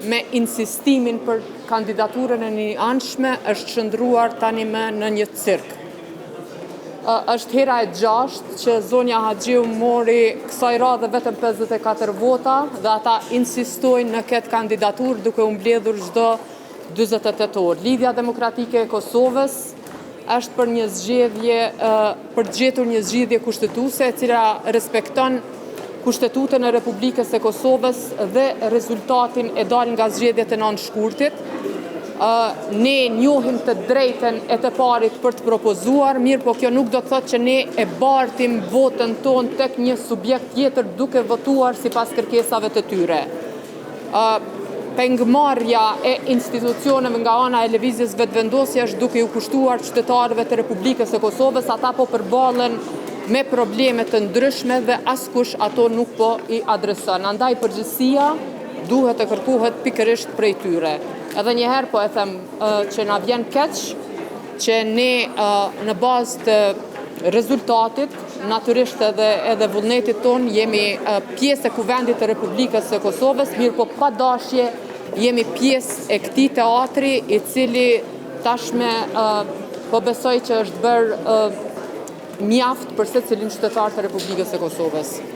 me insistimin për kandidaturën e një anshme është qëndruar tani me në një cirk. Është hera e 6 që zonja Haxhiu mori kësaj radhe vetëm 54 vota dhe ata insistojnë në këtë kandidaturë duke u mbledhur çdo 48 orë. Lidhja Demokratike e Kosovës është për një zgjedhje, për të gjetur një zgjidhje kushtetuese e cila respekton Kushtetutën e Republikës së Kosovës dhe rezultatin e dalë nga zgjedhjet e 9 shkurtit. Ne njohim të drejten e të parit për të propozuar, mirë po kjo nuk do të thotë që ne e bartim votën tonë tek një subjekt tjetër duke votuar sipas kërkesave të tyre. Pengmarrja e institucioneve nga ana e lëvizjes vetëvendosje është duke u kushtuar qytetarëve të Republikës së Kosovës, ata po përballen me probleme të ndryshme dhe askush ato nuk po i adreson. Andaj përgjegjësia duhet të kërkohet pikërisht prej tyre. Edhe njëherë po e them që na vjen keq që ne në bazë të rezultatit, natyrisht edhe vullnetit ton, jemi pjesë e kuvendit të Republikës së Kosovës, mirë po pa dashje jemi pjesë e këtij teatri i cili tashme po besoj që është bërë mjaft për secilin qytetar të Republikës së Kosovës.